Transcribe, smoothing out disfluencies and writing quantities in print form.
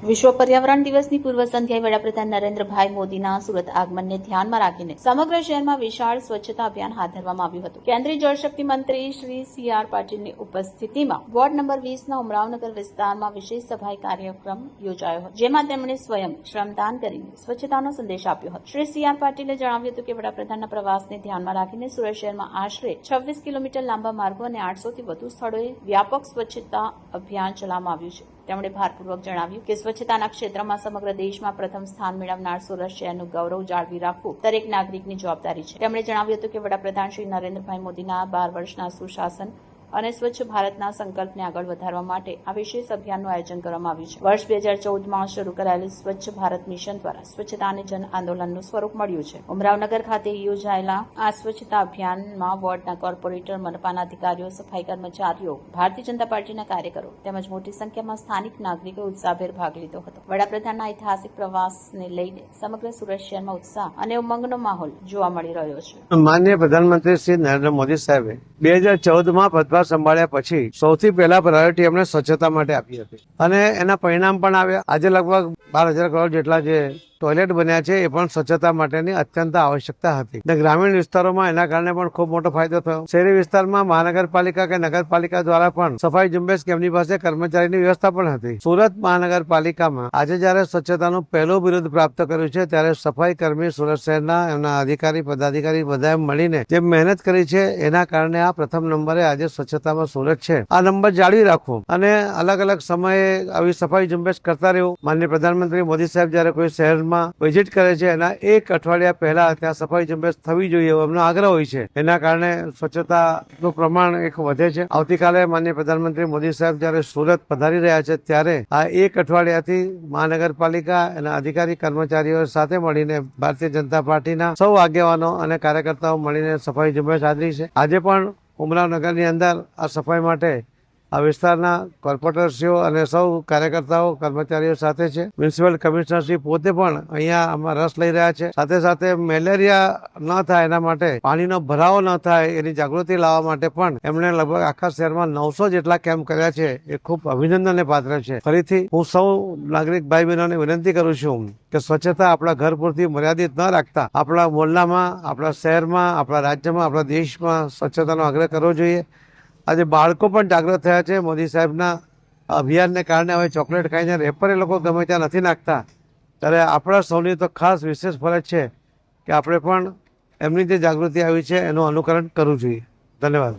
વિશ્વ પર્યાવરણ દિવસની પૂર્વ સંધ્યાએ વડાપ્રધાન નરેન્દ્રભાઈ મોદીના સુરત આગમનને ધ્યાનમાં રાખીને સમગ્ર શહેરમાં વિશાળ સ્વચ્છતા અભિયાન હાથ ધરવામાં આવ્યું હતું. કેન્દ્રીય જળશક્તિ મંત્રી શ્રી સી.આર. પાટીલની ઉપસ્થિતિમાં વોર્ડ નંબર 20ના ઉમરાવનગર વિસ્તારમાં વિશેષ સફાઈ કાર્યક્રમ યોજાયો હતો, જેમાં તેમણે સ્વયં શ્રમદાન કરીને સ્વચ્છતાનો સંદેશ આપ્યો હતો. શ્રી સી.આર. પાટીલે જણાવ્યું હતું કે વડાપ્રધાનના પ્રવાસને ધ્યાનમાં રાખીને સુરત શહેરમાં આશરે 26 કિલોમીટર લાંબા માર્ગો અને 800થી વધુ સ્થળોએ વ્યાપક સ્વચ્છતા અભિયાન ચલાવવામાં આવ્યું છે. તેમણે ભારપૂર્વક જણાવ્યું કે સ્વચ્છતાના ક્ષેત્રમાં સમગ્ર દેશમાં પ્રથમ સ્થાન મેળવનાર સુરત શહેરનું ગૌરવ જાળવી રાખવું દરેક નાગરિકની જવાબદારી છે. તેમણે જણાવ્યું હતું કે વડાપ્રધાન શ્રી નરેન્દ્રભાઈ મોદીના 12 વર્ષના સુશાસન અને સ્વચ્છ ભારતના સંકલ્પને આગળ વધારવા માટે આ વિશેષ અભિયાનનું આયોજન કરવામાં આવ્યું છે. વર્ષ 2014માં શરૂ કરાયેલી સ્વચ્છ ભારત મિશન દ્વારા સ્વચ્છતાને જન આંદોલનનું સ્વરૂપ મળ્યું છે. ઉમરાવનગર ખાતે યોજાયેલા આ સ્વચ્છતા અભિયાનમાં વોર્ડના કોર્પોરેટર, મનપાના અધિકારીઓ, સફાઈ કર્મચારીઓ, ભારતીય જનતા પાર્ટીના કાર્યકરો તેમજ મોટી સંખ્યામાં સ્થાનિક નાગરિકોએ ઉત્સાહભેર ભાગ લીધો હતો. વડાપ્રધાનના ઐતિહાસિક પ્રવાસને લઈને સમગ્ર સુરત શહેરમાં ઉત્સાહ અને ઉમંગનો માહોલ જોવા મળી રહ્યો છે. માનનીય પ્રધાનમંત્રી શ્રી નરેન્દ્ર મોદી સાહેબે 2014માં પદભાર સંભાળ્યા પછી સૌથી પહેલા પ્રાયોરિટી એમણે સ્વચ્છતા માટે આપી હતી અને એના પરિણામ પણ આવ્યા. આજે લગભગ 12,000 કરોડ જેટલા જે ટોયલેટ બન્યા છે એ પણ સ્વચ્છતા માટેની અત્યંત આવશ્યકતા હતી. ગ્રામીણ વિસ્તારોમાં એના કારણે પણ ખૂબ મોટો ફાયદો થયો. શહેરી વિસ્તારમાં મહાનગરપાલિકા કે નગરપાલિકા દ્વારા પણ સફાઈ ઝુંબેશ કે એમની પાસે કર્મચારીની વ્યવસ્થા પણ હતી. સુરત મહાનગરપાલિકામાં આજે જયારે સ્વચ્છતાનું પહેલું બિરુદ પ્રાપ્ત કર્યું છે ત્યારે સફાઈ કર્મી સુરત શહેરના એમના અધિકારી, પદાધિકારી બધા મળીને જે મહેનત કરી છે એના કારણે આ પ્રથમ નંબરે આજે સ્વચ્છતામાં સુરત છે. આ નંબર જાળવી રાખવું અને અલગ અલગ સમયે આવી સફાઈ ઝુંબેશ કરતા રહેવું. માનનીય પ્રધાનમંત્રી મોદી સાહેબ જયારે કોઈ શહેર વિઝિટ કરે છે એના એક અઠવાડિયા પહેલા ત્યાં સફાઈ ઝુંબેશ થવી જોઈએ એવો એમનો આગ્રહ હોય છે. એના કારણે સ્વચ્છતાનું પ્રમાણ એક વધે છે. આવતીકાલે માનનીય પ્રધાનમંત્રી મોદી સાહેબ જયારે સુરત પધારી રહ્યા છે ત્યારે આ એક અઠવાડિયાથી મહાનગરપાલિકા એના અધિકારી કર્મચારીઓ સાથે મળીને ભારતીય જનતા પાર્ટીના સૌ આગેવાનો અને કાર્યકર્તાઓ મળીને સફાઈ ઝુંબેશ આદરી છે. આજે પણ ઉમરાવનગરની અંદર આ સફાઈ માટે આ વિસ્તારના કોર્પોરેટરશ્રીઓ અને સૌ કાર્યકર્તાઓ, કર્મચારીઓ સાથે છે. મ્યુનિસિપલ કમિશનરશ્રી પોતે પણ અહીંયા આમાં રસ લઈ રહ્યા છે. સાથે સાથે મેલેરિયા ન થાય એના માટે, પાણીનો ભરાવો ન થાય એની જાગૃતિ લાવવા માટે પણ એમણે લગભગ આખા શહેરમાં 900 જેટલા કેમ્પ કર્યા છે. એ ખૂબ અભિનંદનને પાત્ર છે. ફરીથી હું સૌ નાગરિક ભાઈ બહેનોને વિનંતી કરું છું કે સ્વચ્છતા આપણા ઘર પૂરતી મર્યાદિત ન રાખતા આપણા મોહલ્લામાં, આપણા શહેરમાં, આપણા રાજ્યમાં, આપણા દેશમાં સ્વચ્છતાનો આગ્રહ કરવો જોઈએ. આજે બાળકો પણ જાગૃત થયા છે. મોદી સાહેબના અભિયાનને કારણે હવે ચોકલેટ ખાઈને રેપર એ લોકો ગમે ત્યાં નથી નાખતા. ત્યારે આપણા સૌની તો ખાસ વિશેષ ફરજ છે કે આપણે પણ એમની જે જાગૃતિ આવી છે એનું અનુકરણ કરવું જોઈએ. ધન્યવાદ.